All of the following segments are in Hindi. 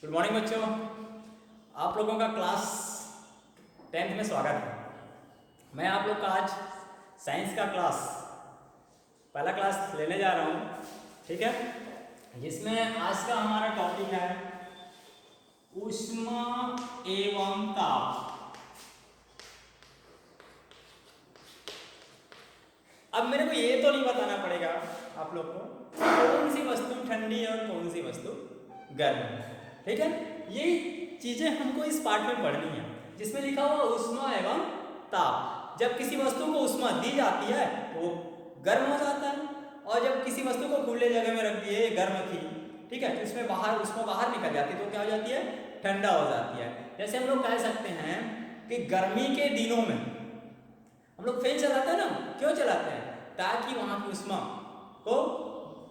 गुड मॉर्निंग बच्चों, आप लोगों का क्लास 10th में स्वागत है। मैं आप लोग का आज साइंस का पहला क्लास लेने जा रहा हूँ, ठीक है। जिसमें आज का हमारा टॉपिक है ऊष्मा एवं ताप। अब मेरे को ये तो नहीं बताना पड़ेगा आप लोग को कौन सी वस्तु ठंडी और कौन सी वस्तु गर्म है, ठीक है। ये चीजें हमको इस पार्ट में पढ़नी है, जिसमें लिखा हुआ ऊष्मा एवं ताप। जब किसी वस्तु को ऊष्मा दी जाती है तो वो गर्म हो जाता है, और जब किसी वस्तु को खुले जगह में रख दिए, गर्म थी, ठीक है, तो इसमें ऊष्मा बाहर निकल जाती है तो क्या हो जाती है, ठंडा हो जाती है। जैसे हम लोग कह सकते हैं कि गर्मी के दिनों में हम लोग फैन चलाते हैं ना, क्यों चलाते हैं? ताकि वहां की ऊष्मा को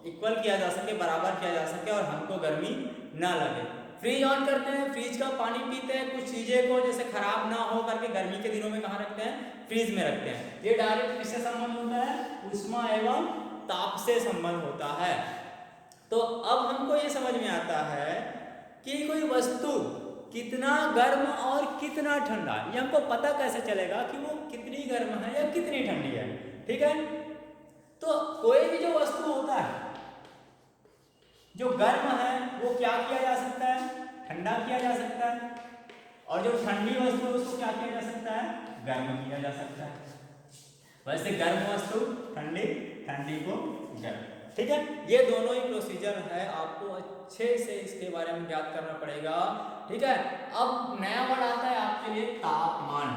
इक्वल किया जा सके, बराबर किया जा सके और हमको गर्मी ना लगे। फ्रिज ऑन करते हैं, फ्रिज का पानी पीते हैं, कुछ चीजें को जैसे खराब ना हो करके गर्मी के दिनों में कहाँ रखते हैं, फ्रिज में रखते हैं। ये डायरेक्ट किससे संबंध होता है? ऊष्मा एवं ताप से संबंध होता है। तो अब हमको ये समझ में आता है कि कोई वस्तु कितना गर्म और कितना ठंडा, ये हमको पता कैसे चलेगा कि वो कितनी गर्म है या कितनी ठंडी है, ठीक है। तो कोई भी जो वस्तु होता है जो गर्म है वो क्या किया जा सकता है, ठंडा किया जा सकता है, और जो ठंडी वस्तु है उसको क्या किया जा सकता है, गर्म किया जा सकता है। वैसे गर्म वस्तु ठंडी, ठंडी को गर्म, ठीक है। ये दोनों ही प्रोसीजर है, आपको अच्छे से इसके बारे में याद करना पड़ेगा, ठीक है। अब नया वर्ड आता है आपके लिए तापमान।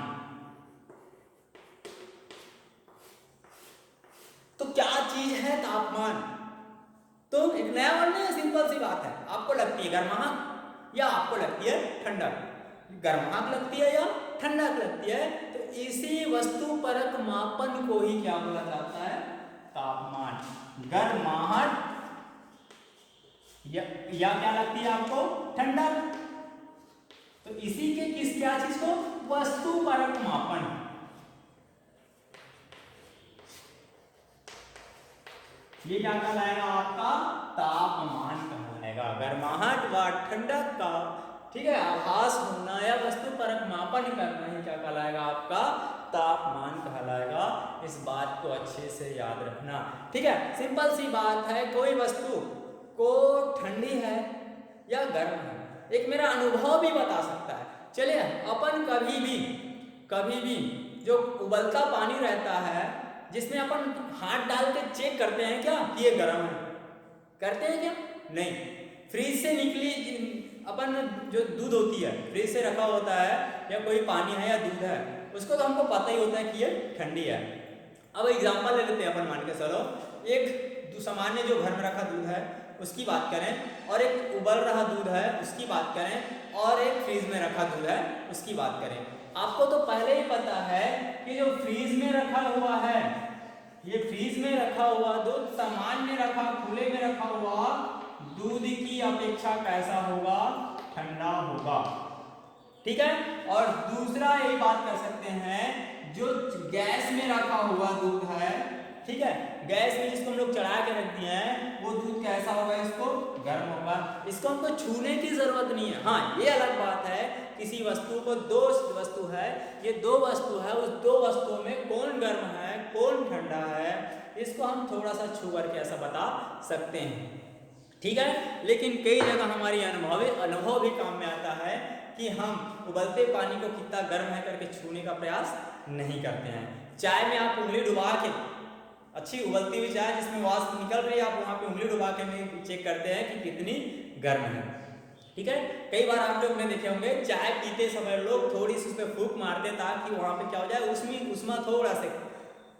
तो क्या चीज है तापमान? तो एक नया वर्ड नहीं है, सिंपल सी बात है। आपको लगती है गर्माहट या आपको लगती है ठंडक? गर्माहट लगती है या ठंडक लगती है? तो इसी वस्तु परक मापन को ही क्या बोला जाता है, तापमान। गर्माहट या क्या लगती है आपको, ठंडक। तो इसी के क्या चीज को, वस्तु परक मापन। ये क्या कहलाएगा आपका, तापमान कहलाएगा। गर्माहट व ठंडक का, ठीक है, आभास होना या वस्तु परक मापन करना ही क्या कहलाएगा, आपका तापमान कहलाएगा। इस बात को अच्छे से याद रखना, ठीक है। सिंपल सी बात है, कोई वस्तु को ठंडी है या गर्म है, एक मेरा अनुभव भी बता सकता है। चलिए अपन कभी भी जो उबलता पानी रहता है, जिसमें अपन हाथ डाल के चेक करते हैं क्या कि ये गर्म है, करते हैं क्या? नहीं। फ्रिज से निकली अपन जो दूध होती है, फ्रिज से रखा होता है, या कोई पानी है या दूध है, उसको तो हमको पता ही होता है कि ये ठंडी है। अब एग्जांपल ले लेते हैं अपन, मान के चलो एक सामान्य जो घर में रखा दूध है उसकी बात करें, और एक उबल रहा दूध है उसकी बात करें, और एक फ्रीज में रखा दूध है उसकी बात करें। आपको तो पहले ही पता है कि जो फ्रीज में रखा हुआ है, ये फ्रीज में रखा हुआ दूध सामान्य रखा, खुले में रखा हुआ दूध की अपेक्षा कैसा होगा, ठंडा होगा, ठीक है। और दूसरा ये बात कर सकते हैं, जो गैस में रखा हुआ दूध है, ठीक है, गैस में जिसको हम लोग चढ़ा के रख दिए हैं, वो दूध कैसा होगा, इसको गर्म होगा। इसको हमको छूने की जरूरत नहीं है। हाँ, ये अलग बात है, किसी वस्तु को, दो वस्तु है, ये दो वस्तु है, उस दो वस्तुओं में कौन गर्म है कौन ठंडा है, इसको हम थोड़ा सा छू करके ऐसा बता सकते हैं, ठीक है। लेकिन कई जगह हमारी अनुभव भी काम में आता है कि हम उबलते पानी को कितना गर्म है करके छूने का प्रयास नहीं करते हैं। चाय में आप उंगली डुबा के, अच्छी उबलती हुई चाय जिसमें वाष्प निकल रही है, आप वहां पे उंगली डुबा के चेक करते हैं कि कितनी गर्म है, ठीक है। कई बार आप लोग ने देखे होंगे, चाय पीते समय लोग थोड़ी सी उस पर फूंक मारते ताकि वहां पे क्या हो जाए, उसमें ऊष्मा थोड़ा सा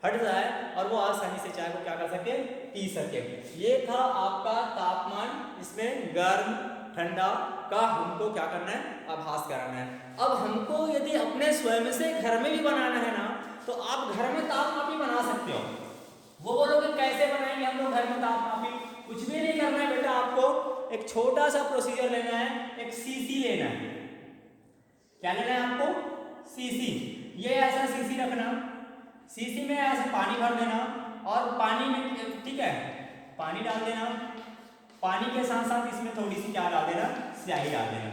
हट जाए और वो आसानी से चाय को क्या कर सके, पी सके। ये था आपका तापमान, इसमें गर्म ठंडा का हमको क्या करना है, आभास कराना है। अब हमको यदि अपने स्वयं से घर में भी बनाना है ना, तो आप घर में तापमापी बना सकते हो। वो बोलोगे कैसे बनाएंगे हम लोग घर में तापमापी? कुछ भी नहीं करना है बेटा, आपको एक छोटा सा प्रोसीजर लेना है, एक सीसी लेना है। क्या लेना है आपको? सीसी। ये ऐसा सीसी रखना, सीसी में ऐसे पानी भर देना, और पानी में, ठीक है, पानी डाल देना, पानी के साथ साथ इसमें थोड़ी सी क्या डाल देना, स्याही डाल देना।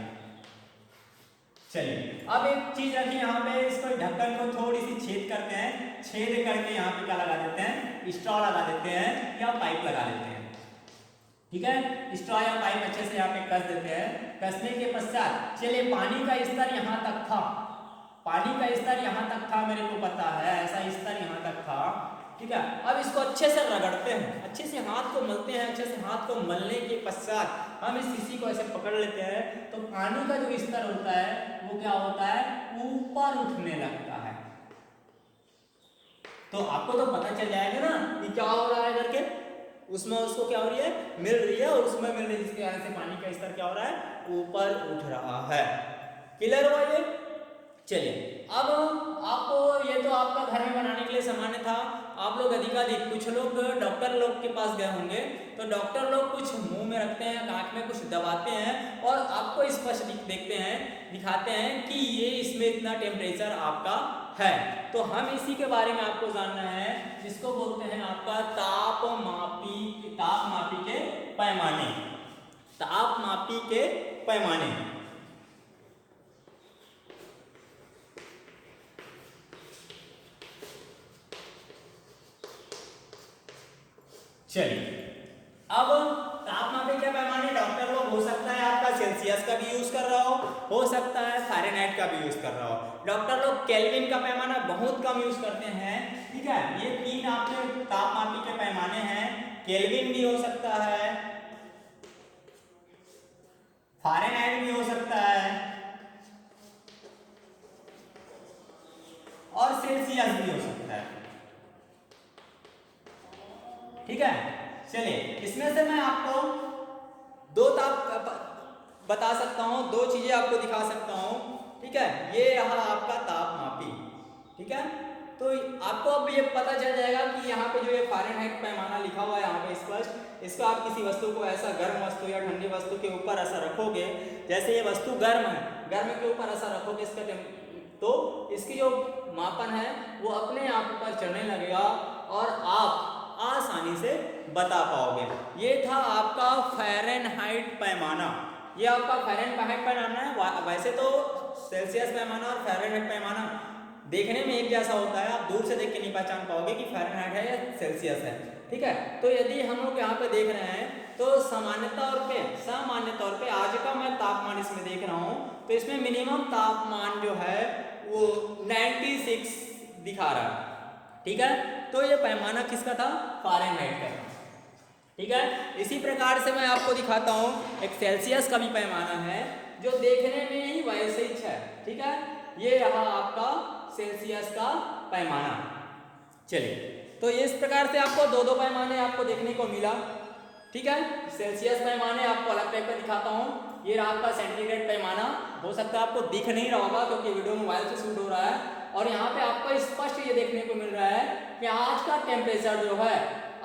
चलिए अब एक चीज रखिए यहाँ पे, इसको ढक्कन को थोड़ी सी छेद करते हैं, छेद करके यहाँ पे क्या लगा देते हैं, स्ट्रॉ लगा देते हैं या पाइप लगा देते हैं। ठीक है, स्ट्रॉ या पाइप अच्छे से यहाँ पे कस देते हैं। कसने के पश्चात चलिए पानी का स्तर यहाँ तक था, पानी का स्तर यहाँ तक था, मेरे को पता है ऐसा स्तर यहाँ तक था। ठीक है, अब इसको अच्छे से रगड़ते हैं, अच्छे से हाथ को मलते हैं। अच्छे से हाथ को मलने के पश्चात हम इस शीशी को ऐसे पकड़ लेते हैं, तो पानी का जो स्तर होता है वो क्या होता है, ऊपर उठने लगता है। तो आपको तो पता चल जाएगा ना कि क्या हो रहा है करके, उसमें उसको क्या हो रही है, मिल रही है, और उसमें मिल रही है, जिसके वजह से पानी का स्तर क्या हो रहा है, ऊपर उठ रहा है। क्लियर हुआ ये? चलिए अब आपको ये तो आपका घर में बनाने के लिए सामान्य था। आप लोग अधिकाधिक कुछ लोग डॉक्टर लोग के पास गए होंगे, तो डॉक्टर लोग कुछ मुंह में रखते हैं, आंख में कुछ दबाते हैं और आपको स्पष्ट देखते हैं, दिखाते हैं कि ये इसमें इतना टेम्परेचर आपका है। तो हम इसी के बारे में आपको जानना है, जिसको बोलते हैं आपका तापमापी के पैमाने, तापमापी के पैमाने। चलिए अब तापमापी के पैमाने डॉक्टर लोग हो सकता है आपका सेल्सियस का भी यूज कर रहा हो सकता है फ़ारेनहाइट का भी यूज कर रहा हो। डॉक्टर लोग केल्विन का पैमाना बहुत कम यूज करते हैं। ठीक है, ये तीन आपके तापमापी के पैमाने हैं, केल्विन भी हो सकता है, फ़ारेनहाइट भी हो सकता है और सेल्सियस भी हो सकता है। ठीक है, चलिए इसमें से मैं आपको दो ताप बता सकता हूं, दो चीजें आपको दिखा सकता हूं। ठीक है, ये रहा आपका तापमापी। ठीक है, तो आपको अब ये पता चल जाएगा कि यहाँ पे जो ये फ़ारेनहाइट पैमाना लिखा हुआ है यहाँ पे स्पष्ट, इसको आप किसी वस्तु को ऐसा गर्म वस्तु या ठंडी वस्तु के ऊपर ऐसा रखोगे, जैसे ये वस्तु गर्म है, गर्म के ऊपर ऐसा रखोगे इसका तो इसकी जो मापन है वो अपने आप ऊपर चढ़ने लगेगा और आप आसानी से बता पाओगे। ये था आपका फ़ारेनहाइट पैमाना, ये आपका फ़ारेनहाइट पैमाना है। वैसे तो सेल्सियस पैमाना और फ़ारेनहाइट पैमाना देखने में एक जैसा होता है, आप दूर से देख के नहीं पहचान पाओगे कि फ़ारेनहाइट है या सेल्सियस है। ठीक है, तो यदि हम लोग यहाँ पे देख रहे हैं तो सामान्य तौर पे आज का मैं तापमान इसमें देख रहा हूँ, तो इसमें मिनिमम तापमान जो है वो 96 दिखा रहा है। ठीक है, तो ये पैमाना किसका था, फ़ारेनहाइट का। ठीक है, इसी प्रकार से मैं आपको दिखाता हूँ एक सेल्सियस का भी पैमाना है, जो देखने में ही वैसे ही है। ठीक है, ये रहा आपका सेल्सियस का पैमाना। चलिए, तो इस प्रकार से आपको दो पैमाने आपको देखने को मिला। ठीक है, सेल्सियस पैमाने आपको अलग टाइप का दिखाता हूँ। ये रहा आपका सेंटीग्रेड पैमाना, हो सकता है आपको दिख नहीं रहा होगा क्योंकि वीडियो मोबाइल से शूट हो रहा है, और यहाँ पे आपको स्पष्ट ये देखने को मिल रहा है कि आज का टेम्परेचर जो है,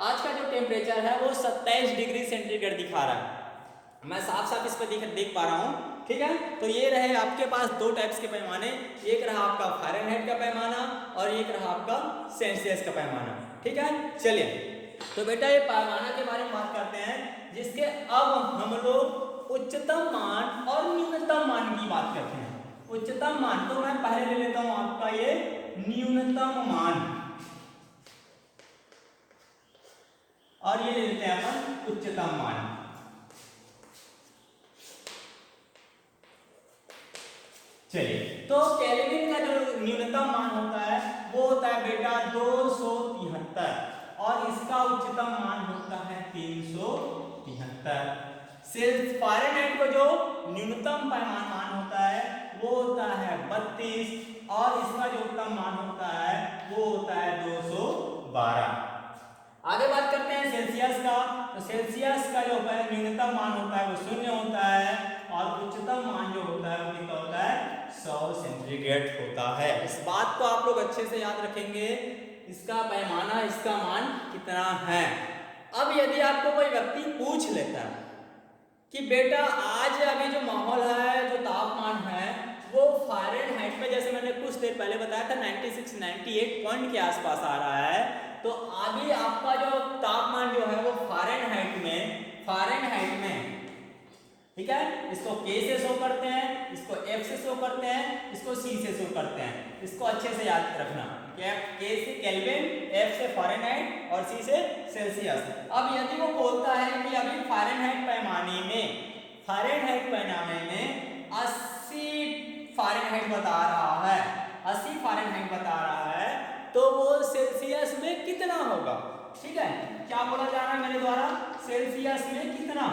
आज का जो टेम्परेचर है वो 27 डिग्री सेंटीग्रेड दिखा रहा है। मैं साफ साफ इस पर देख पा रहा हूँ। ठीक है, तो ये रहे आपके पास दो टाइप्स के पैमाने, एक रहा आपका फ़ारेनहाइट का पैमाना और एक रहा आपका सेल्सियस का पैमाना। ठीक है, चलिए तो बेटा ये पैमाना के बारे में बात करते हैं, जिसके अब हम लोग उच्चतम मान और न्यूनतम मान की बात करते हैं। उच्चतम मान तो मैं पहले ले लेता हूं आपका ये न्यूनतम मान, और ये ले लेते हैं अपन उच्चतम मान। चलिए, तो केल्विन का जो न्यूनतम मान होता है वो होता है बेटा 273 और इसका उच्चतम मान होता है 373। फ़ारेनहाइट को जो न्यूनतम मान होता है वो होता है 32 और इसका जो उच्चतम मान होता है वो होता है 212। आगे बात करते हैं सेल्सियस का, तो सेल्सियस का जो न्यूनतम मान होता है वो 0 होता है और उच्चतम मान जो होता है वो कितना होता है 100 सेंटीग्रेड होता है। इस बात को आप लोग अच्छे से याद रखेंगे, इसका पैमाना, इसका मान कितना है। अब यदि आपको कोई व्यक्ति पूछ लेता है कि बेटा आज अभी जो माहौल है, जो तापमान है वो फ़ारेनहाइट में, जैसे मैंने कुछ देर पहले बताया था 96-98 पॉइंट के आसपास आ रहा है, तो अभी आपका जो तापमान जो है वो फ़ारेनहाइट में, ठीक है। इसको K से शो करते हैं, इसको F से शो करते हैं, इसको C से शो करते हैं। इसको अच्छे से याद रखना, K से केल्विन, F से फ़ारेनहाइट और C से सेल्सियस। अब यदि वो बोलता है कि अभी फ़ारेनहाइट पैमाने में 80 फ़ारेनहाइट बता रहा है, 80 फ़ारेनहाइट बता रहा है, तो वो सेल्सियस में कितना होगा, ठीक है। क्या बोला जा रहा है मेरे द्वारा, सेल्सियस में कितना।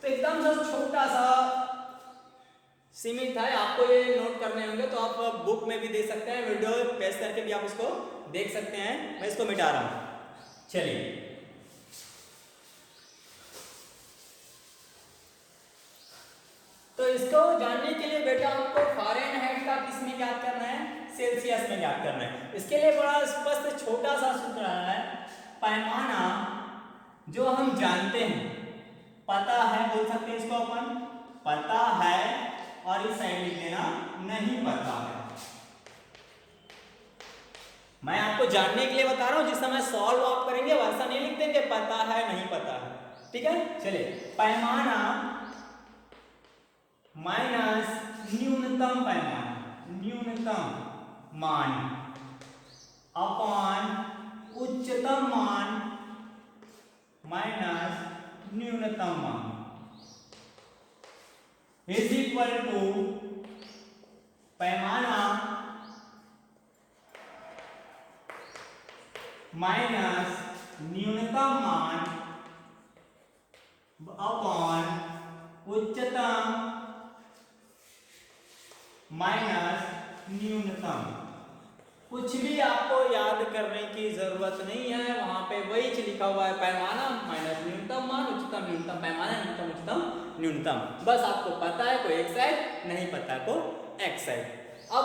तो एकदम सा छोटा सा सीमित है, आपको ये नोट करने होंगे तो आप बुक में भी देख सकते हैं, वीडियो पेश करके भी आप इसको देख सकते हैं। मैं इसको मिटा रहा हूं। चलिए, तो इसको जानने के लिए बेटा आपको फ़ारेनहाइट का किस में ज्ञात करना है, सेल्सियस में ज्ञात करना है। इसके लिए बड़ा स्पष्ट छोटा सा सूत्र है, पैमाना जो हम जानते हैं, पता है बोल सकते हैं इसको अपन, पता है, और इस साइड लिख देना नहीं पता है। मैं आपको जानने के लिए बता रहा हूं, जिस समय सॉल्व आप करेंगे वैसा नहीं लिख देंगे पता है नहीं पता है, ठीक है। चलिए, पैमाना माइनस न्यूनतम पैमाना, न्यूनतम मान अपॉन उच्चतम मान माइनस न्यूनतम मान इज इक्वल टू पैमाना माइनस न्यूनतम मान अपॉन उच्चतम माइनस न्यूनतम। कुछ भी आपको याद करने की जरूरत नहीं है, वहां पे वही लिखा हुआ है, पैमाना माइनस न्यूनतम मान, उच्चतम न्यूनतम, पैमाना न्यूनतम उच्चतम न्यूनतम। बस आपको पता है को एक साइड, नहीं पता को एक साइड। अब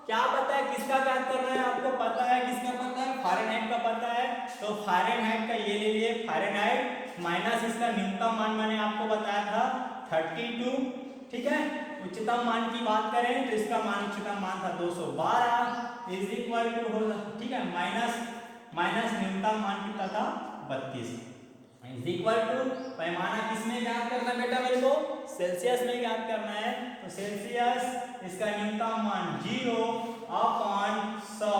क्या पता है, किसका ज्ञात करना है, आपको पता है किसका पता है, फ़ारेनहाइट का पता है। तो फ़ारेनहाइट का ये ले लिए, फ़ारेनहाइट माइनस इसका न्यूनतम मान मैंने आपको बताया था 32, ठीक है। उच्चतम मान की बात करें तो इसका मान, उच्चतम मान था 212 इज इक्वल टू हो, ठीक है, माइनस न्यूनतम मान कितना था 32 इज इक्वल टू पैमाना किसमें ज्ञात करना है बेटा, मेरे को सेल्सियस में ज्ञात करना है। तो सेल्सियस इसका न्यूनतम मान 0 अपॉन 100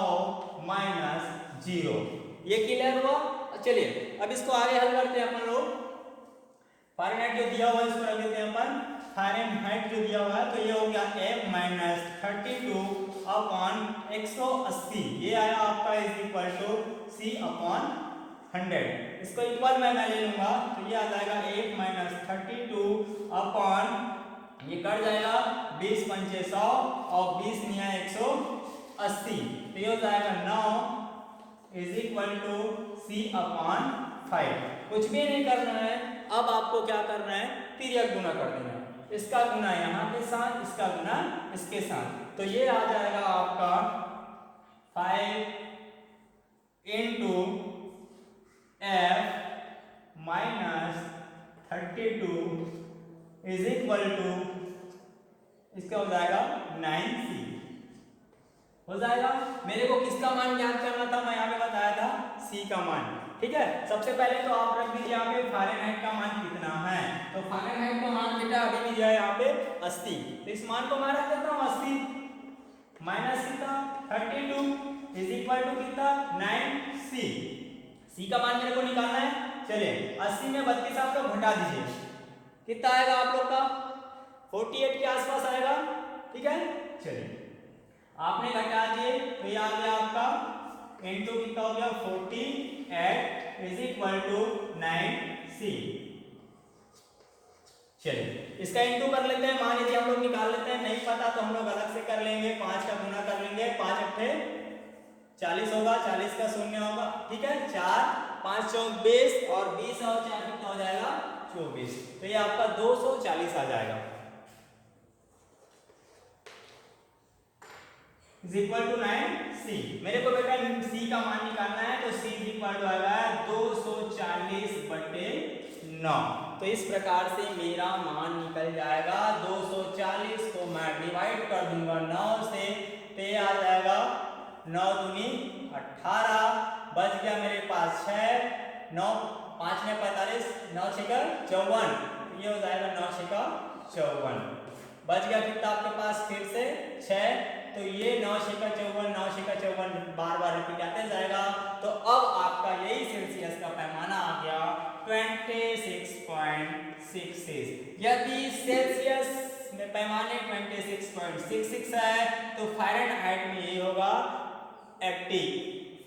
माइनस 0। ये क्लियर हुआ। चलिए अब इसको आगे हल करते हैं अपन लोग। फ़ारेनहाइट जो दिया हुआ है इसको रख देते हैं अपन, फ़ारेनहाइट जो दिया हुआ है तो ये हो गया F माइनस 32 अपॉन 180, ये आया आपका is equal to C upon 100। इसको इक्वल में मैं ले लूंगा तो ये आ जाएगा 8 माइनस 32 अपॉन, ये कट जाएगा 20 पंचे 100 और 20 निया 180, तो ये हो जाएगा 9 is equal to C upon 5। कुछ भी नहीं करना है, अब आपको क्या करना है, तिर्यक गुना कर देना है, इसका गुना यहाँ के साथ, इसका गुना इसके साथ। तो ये आ जाएगा आपका 5 into F minus 32 is equal to, इसका हो जाएगा 9C हो जाएगा। मेरे को किसका मान ज्ञात करना था, मैं यहाँ पे बताया था C का मान, ठीक है। सबसे पहले तो आप रख दीजिए यहाँ पे फ़ारेनहाइट का मान कितना है, तो फ़ारेनहाइट का मान बेटा अभी भी दिया है यहाँ पे 80, तो इस मान को मैं रख देता हूँ 80 माइनस कितना 32 इज इक्वल टू कितना 9C। C का मान मेरे को निकालना है। चलिए 80 में 32 आप लोग घटा दीजिए, कितना आएगा आप लोग का 48 के आसपास आएगा, ठीक है। चलिए आपने घटा दिए तो ये आ गया आपका इंटू कितना हो गया 48 इज इक्वल टू 9C। चलिए इसका इंटू कर लेते हैं, मान यदि हम लोग निकाल लेते हैं, नहीं पता तो हम लोग अलग से कर लेंगे, 5 का गुना कर लेंगे, 5 अट्ठे 40 होगा, 40 का शून्य होगा, ठीक है। 4 5 चौक 20 और 20 और 4 कितना हो जाएगा 24, तो ये आपका 240 आ जाएगा इज इक्वल टू 9C। मेरे को बेटा C का मान निकालना है, तो C इज इक्वल टू आएगा 240/9। तो इस प्रकार से मेरा मान निकल जाएगा, 240 को मैं डिवाइड कर दूंगा 9 से, तो ये आ जाएगा 9 दूनी 18, बच गया मेरे पास 6, 9 5 में 45, 9 6 54, ये हो जाएगा 9 6 54। बच गया कितना आपके पास फिर से 6, तो ये 9 6 54, 9 6 54 बार बार रिपीट आते जाएगा। तो अब आपका यही सेल्सियस का पैमाना आ गया 26.66। यदि सेल्सियस में पैमाने 26.66 है तो फ़ारेनहाइट में ये होगा 80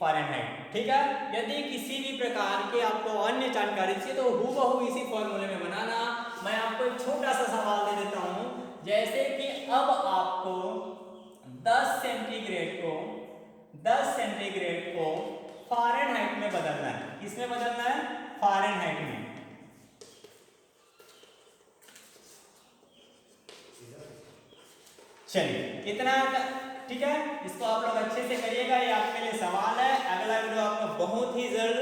फ़ारेनहाइट। ठीक है, यदि किसी भी प्रकार के आपको अन्य जानकारी चाहिए तो हूबहू इसी फॉर्मूले में बनाना। मैं आपको एक छोटा सा सवाल दे देता हूं, जैसे कि अब आपको 10 सेंटीग्रेड को फ़ारेनहाइट में बदलना है। किसमें बदलना है? फ़ारेनहाइट में। चलिए इतना, ठीक है, इसको आप लोग अच्छे से करिएगा, ये आपके लिए सवाल है। अगला वीडियो आपको बहुत ही जल्द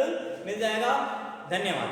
मिल जाएगा। धन्यवाद।